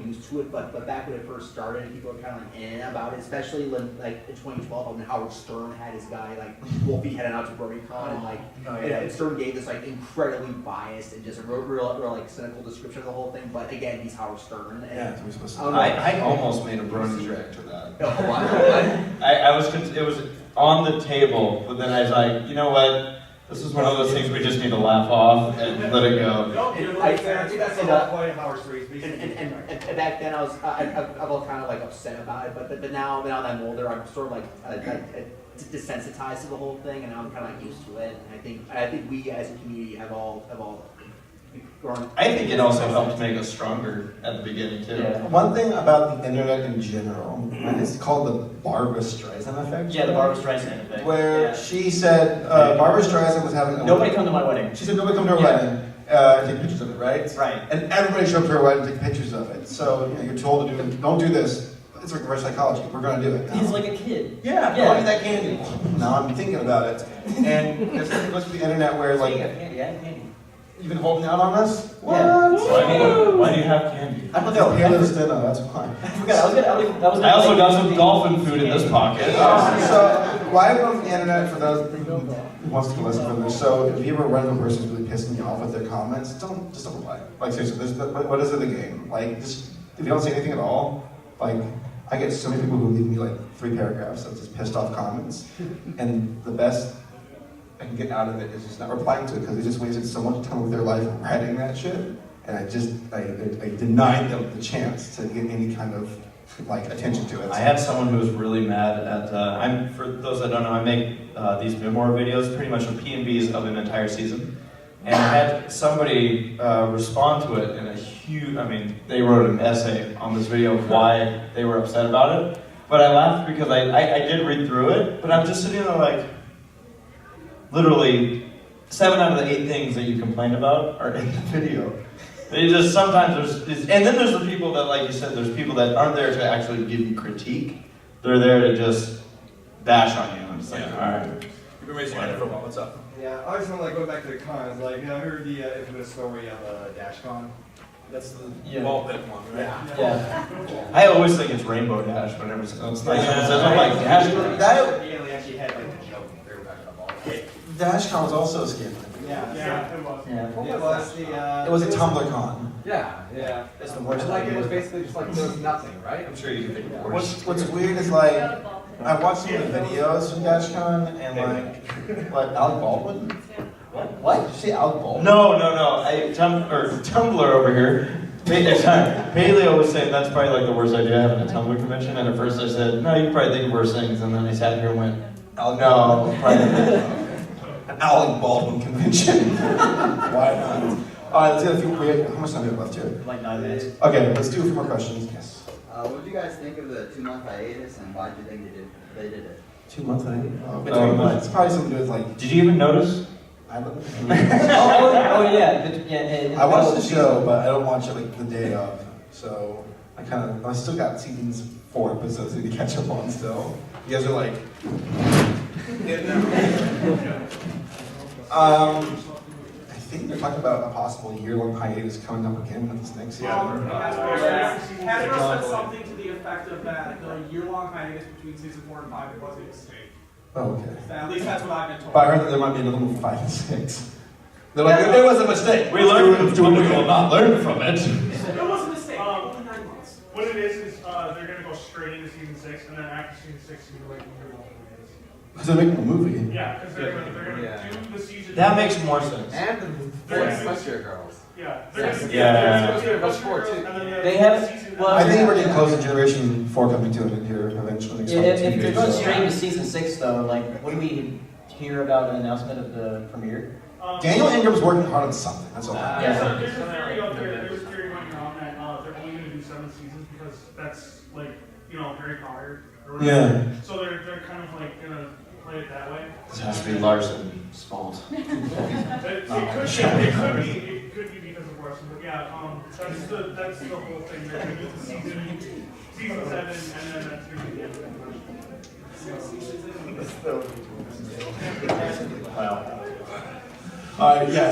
used to it, but back when it first started, people were kind of about it, especially when in 2012 when Howard Stern had his guy Wolfie heading out to BronyCon and Stern gave this incredibly biased and just a real cynical description of the whole thing. But again, he's Howard Stern. And I almost made a bronies react to that. What? It was on the table, but then I was like, you know what? This is one of those things we just need to laugh off and let it go. I think that's the whole point of Howard Stern's speech. And back then I was kind of upset about it, but now that I'm older, I'm sort of desensitized to the whole thing, and I'm kind of used to it. And I think we as a community have all grown. I think it also helped make us stronger at the beginning too. Yeah. One thing about the internet in general, it's called the Barbra Streisand effect. Yeah, the Barbra Streisand effect. Where she said Barbra Streisand was having a Nobody come to my wedding. She said nobody come to her wedding. Take pictures of it, right? Right. And everybody showed up to her wedding to take pictures of it. So you're told to don't do this. It's like reverse psychology. We're going to do it now. He's like a kid. Yeah, Yeah. I'll eat that candy. Now I'm thinking about it. And there's something with the internet where Speaking of candy, I had candy. you've been holding out on us? What? Yeah. Why do you have candy? I put No, that. Halo's dinner, that's why. I forgot. That was I also got some dolphin food in this pocket. So, live on the internet, for those who wants to listen to this, so if you ever run into a person who's really pissing you off with their comments, just don't reply. Like, seriously, what is it the game? Like, just, if you don't say anything at all, like, I get so many people who leave me like 3 paragraphs of just pissed off comments, and the best I can get out of it is just not replying to it, because they just wasted so much time with their life writing that shit, and I denied them the chance to get any kind of like attention to it. I had someone who was really mad at, for those that don't know, I make these memoir videos, pretty much with P&Vs of an entire season. And I had somebody respond to it in a huge, they wrote an essay on this video of why they were upset about it. But I laughed because I did read through it, but I'm just sitting there like, literally, 7 out of the 8 things that you complained about are in the video. They just, sometimes and then there's the people that, like you said, there's people that aren't there to actually give you critique. They're there to just bash on you. I'm just like, alright. You've been raising your hand for a while, what's up? Yeah, I just want to go back to the cons. Like, I heard the infamous story of DashCon. That's the ball pit one, right? Yeah. I always think it's Rainbow Dash whenever someone says, I'm like, Dash. They actually had like a joke. They were back in the ball. DashCon was also a scam. Yeah, it was. Yeah. It was a TumblrCon. Yeah. It's the worst. Like it was basically just like there was nothing, right? I'm sure you can think of worse. What's weird is like, I watched some of the videos from DashCon, and like, what, Alec Baldwin? What? Did you say Alec Baldwin? No. Tumblr over here. Paleo was saying that's probably like the worst idea having a Tumblr convention, and at first I said, no, you can probably think of worse things, and then I sat here and went, no, probably An Alec Baldwin convention. Why not? Alright, let's get a few. How much time do we have left here? Like 9 minutes. Okay, let's do a few more questions. Yes. What did you guys think of the 2-month hiatus, and why did you think they did it? 2 months later. It's probably something to do with like. Did you even notice? I Yeah. I watched the show, but I don't watch it like the day of. So I still got seasons 4 episodes to catch up on still. You guys are like. I think they're talking about a possible year-long hiatus coming up again with this next season. Hasbro said something to the effect of that the year-long hiatus between season 4 and 5 was a mistake. Oh, okay. At least that's what I've been told. But I heard that there might be another one for 5 and 6. They're like, it was a mistake. We learned, we will not learn from it. It was a mistake. Only 9 months. What it is they're gonna go straight into season 6, and then after season 6, you like year-long hiatus. Because they're making a movie. Yeah, because they're gonna do the season. That makes more sense. And the Sweatshirt Girls. Yeah. They have. Well, I think we're getting close to Generation 4 coming to it here eventually. Yeah, if they're going straight into season 6, though, like, what do we hear about an announcement of the premiere? Daniel Ingram's working hard on something. That's all. There's a theory out there. There's a theory going around that they're only going to do 7 seasons because that's like Harry Potter. Or whatever. Yeah. So they're kind of like going to play it that way. This has to be Larson's fault. It could be because of Larson, but yeah, that's the whole thing. They're going to do the season 7, and then that's going to be the end of it. Wow. Yes.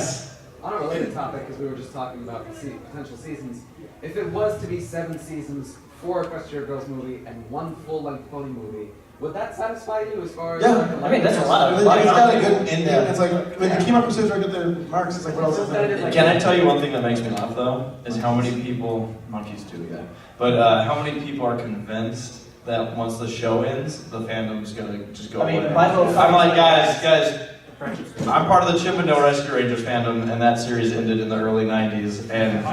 On a related topic, because we were just talking about the potential seasons, if it was to be 7 seasons, 4 Equestria Girls movie, and 1 full-length pony movie, would that satisfy you as far as? Yeah. I mean, that's a lot of. It's got a good ending. It's like when the Kima Crusaders get their marks. It's like what else is there? Can I tell you one thing that makes me laugh though? Is how many people, monkeys too, yeah. But how many people are convinced that once the show ends, the fandom's gonna just go away? I'm like, guys, I'm part of the Chip and Dale Rescue Rangers fandom, and that series ended in the early 90s, and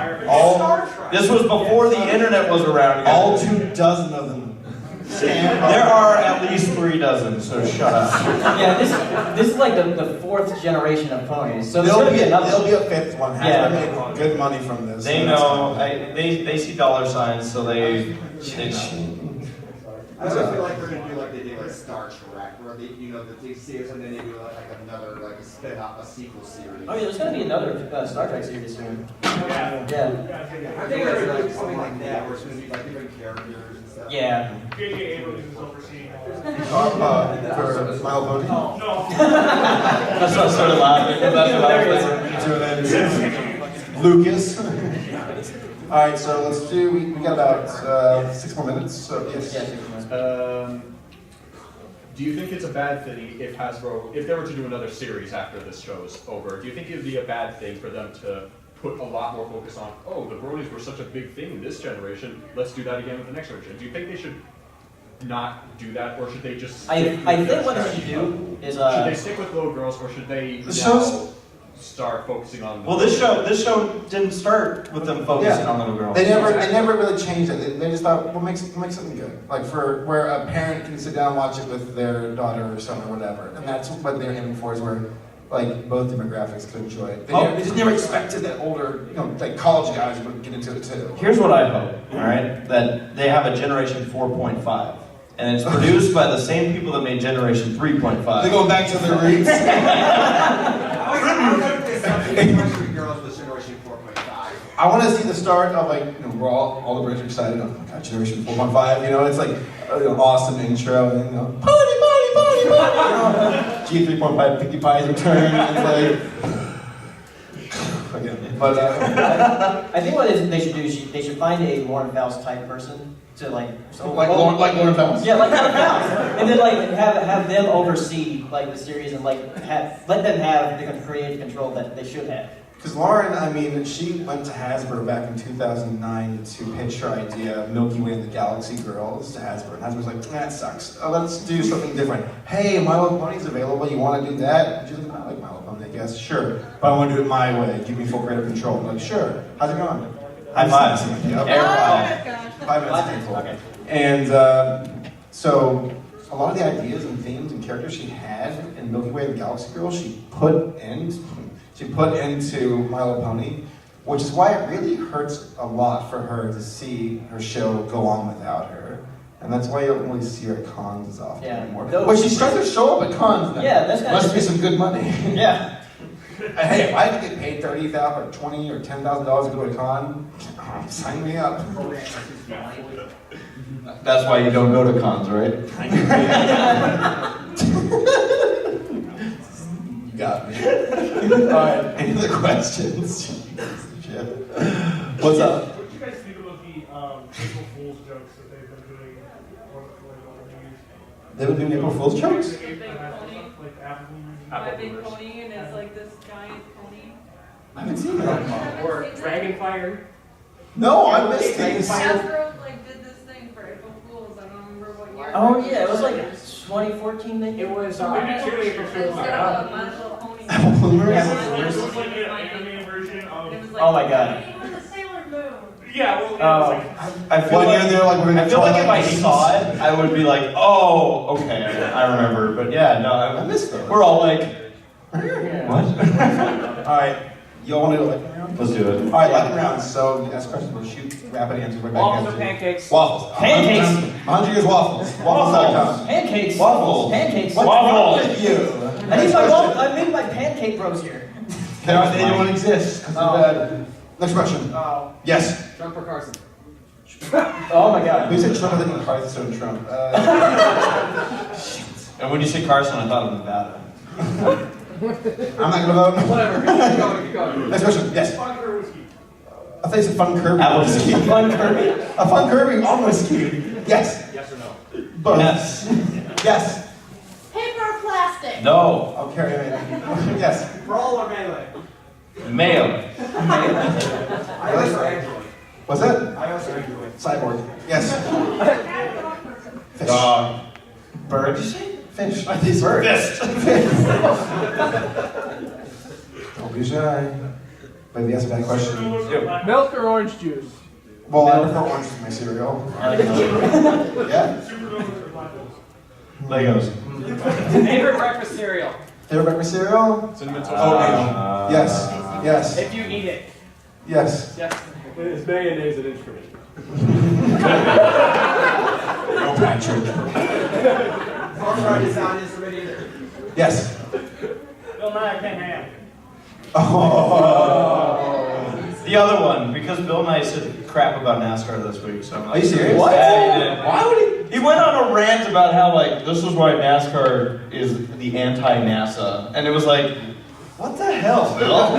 this was before the internet was around. All 24 of them. There are at least 36, so shut up. Yeah, this is like the 4th generation of ponies. So there'll be another. There'll be a 5th one. Has to make good money from this. They know. They see dollar signs, so they. I feel like we're gonna do like they did like Star Trek, where they they series and then they do like another like a spin-off, a sequel series. Oh yeah, there's gonna be another Star Trek series soon. Yeah. Yeah. I think they're gonna do something like that, where it's gonna be like different characters and stuff. Yeah. J.J. Abrams is overseeing all of it. For Smile Pony? No. That's what I started laughing. That's what I was thinking. Lucas. All right, so let's do. We got about 6 more minutes. So yes. Do you think it's a bad thing if Hasbro, if they were to do another series after this show's over, do you think it would be a bad thing for them to put a lot more focus on, oh, the bronies were such a big thing in this generation, let's do that again with the next generation? Do you think they should not do that, or should they just I think what they should do is should they stick with little girls, or should they now start focusing on the Well, this show didn't start with them focusing on little girls. They never really changed it. They just thought, well, make something good. Like for where a parent can sit down and watch it with their daughter or son or whatever. And that's what they're aiming for, is where like both demographics could enjoy it. They just never expected that older, like college guys would get into it too. Here's what I hope, all right? That they have a Generation 4.5. And it's produced by the same people that made Generation 3.5. They go back to their roots. Girls with Generation 4.5. I want to see the start of we're all the Brits are excited. Oh my God, Generation 4.5. It's like an awesome intro, and party. G3.5 Pinkie Pie's return. And it's like, I think what they should do is they should find a Lauren Faust type person to Lauren Faust. Yeah, like Lauren Faust, and then have them oversee the series and let them have the creative control that they should have. Because Lauren, she went to Hasbro back in 2009 to pitch her idea of Milky Way and the Galaxy Girls to Hasbro. And Hasbro's like, that sucks. Let's do something different. Hey, My Little Pony's available. You want to do that? And she's like, I like My Little Pony, I guess. Sure. But I want to do it my way. Give me full creative control. I'm like, sure. How's it going? High five. Yep. 5 minutes painful. Okay. And so a lot of the ideas and themes and characters she had in Milky Way and the Galaxy Girls, she put into My Little Pony, which is why it really hurts a lot for her to see her show go on without her. And that's why you don't really see her at cons as often anymore. But she's starting to show up at cons now. Yeah, that's must be some good money. Yeah. Hey, if I could get paid $30,000 or $20,000 or $10,000 to go to a con, sign me up. That's why you don't go to cons, right? You got me. Alright, any other questions? What's up? What do you guys think about the April Fool's jokes that they've been doing over the years? They've been doing April Fool's jokes? Like Apple. My big pony, and it's like this giant pony. I haven't seen that. Or Dragonfire. No, I missed things. Hasbro did this thing for April Fools. I don't remember what year. Oh yeah, it was like 2014 maybe. It was Instead April Fool's. of My Little Pony. It was like an anime version of. It was like Oh my God. It was a Sailor Moon. Yeah, well, it was I feel like if I saw it, I would be like, oh, okay, I remember. But yeah, no, I missed those. we're all like, What? Alright, y'all want to do a lightning round? let's do it. Alright, lightning round. So you ask questions, we'll shoot rapid answers right back. Waffles or at you. pancakes? Waffles. Pancakes. 100 years waffles. Waffles.com. Pancakes. Waffles. Pancakes. What's wrong with you? I need my pancake bros here. They don't exist. 'Cause they're bad. Next question. Yes. Trump or Carson? Oh my God. We said Trump, I think Carson Trump. And when you say Carson, I thought of Nevada. I'm not gonna vote. Whatever. Keep going. Next question. Yes. Fun or whiskey? I thought you said fun Kirby. Apple whiskey. Fun Kirby. A fun Kirby on whiskey. Yes. Yes or no? Both. Yes. Yes. Paper or plastic? No. I'll carry it. Yes. Brawl or Melee? Male. iOS or Android? What's that? iOS or Android? Cyborg. Yes. Fish. Dog. Bird. Did you say? Fish. I think bird. Fist. Don't be shy. Maybe that's a bad question. Milk or orange juice? Well, I prefer orange to my cereal. Yeah? Legos. Favorite breakfast cereal? Favorite breakfast cereal? Cinnamon toast. Oatmeal. Yes. Yes. If you eat it. Yes. Yes. It's mayonnaise and instrument. No Patrick. Farmer design instrument either. Yes. Bill Nye can't have. Oh. The other one, because Bill Nye said crap about NASCAR this week, so I'm like, Are you serious? What? Yeah, he did. Why would he? He went on a rant about how, this is why NASCAR is the anti-NASA. And it was like, What the hell, Bill?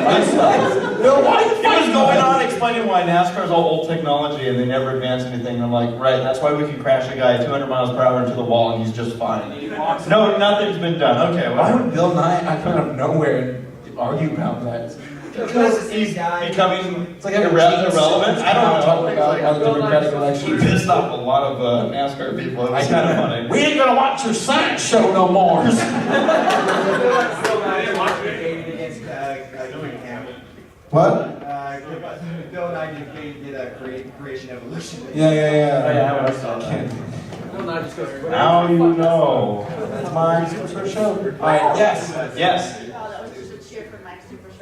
Bill, why the He was going on explaining why NASCAR is all old technology and they never advance anything. And I'm like, right, that's why we can crash a guy 200 miles per hour into the wall and he's just fine. No, nothing's been done. Okay, Why well. would Bill Nye come out of nowhere and argue about that? Because he's becoming It's like having irrelevant. I don't know. talking about the Democratic He election. pissed off a lot of NASCAR people. It was kind of funny. We ain't gonna watch your science show no more. What? Bill and I did a creation evolution. Yeah. Now you know. That's my super short show. All right. Yes. Yes.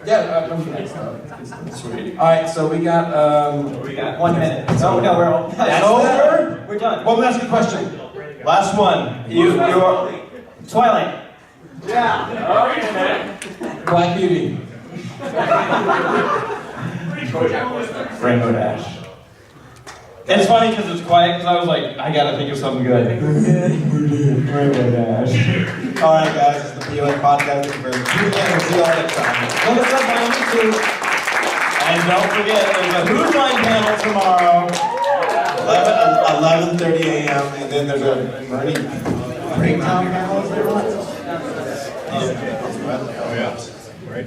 Yeah. Sweet. All right. So we got. 1 minute. No, we're all. That's over. We're done. Well, let me ask you a question. Last one. You're Twilight. Black Beauty. Rainbow Dash. It's funny because it's quiet because I was like, I gotta think of something good. Rainbow Dash. All right, guys. This is the POS podcast. Thank you for tuning in. We'll see you all next time. Look us up on YouTube. And don't forget, there's a Who's Line panel tomorrow. 11:30 a.m. And then there's a breakdown panel. Is there one? Oh yeah. Right.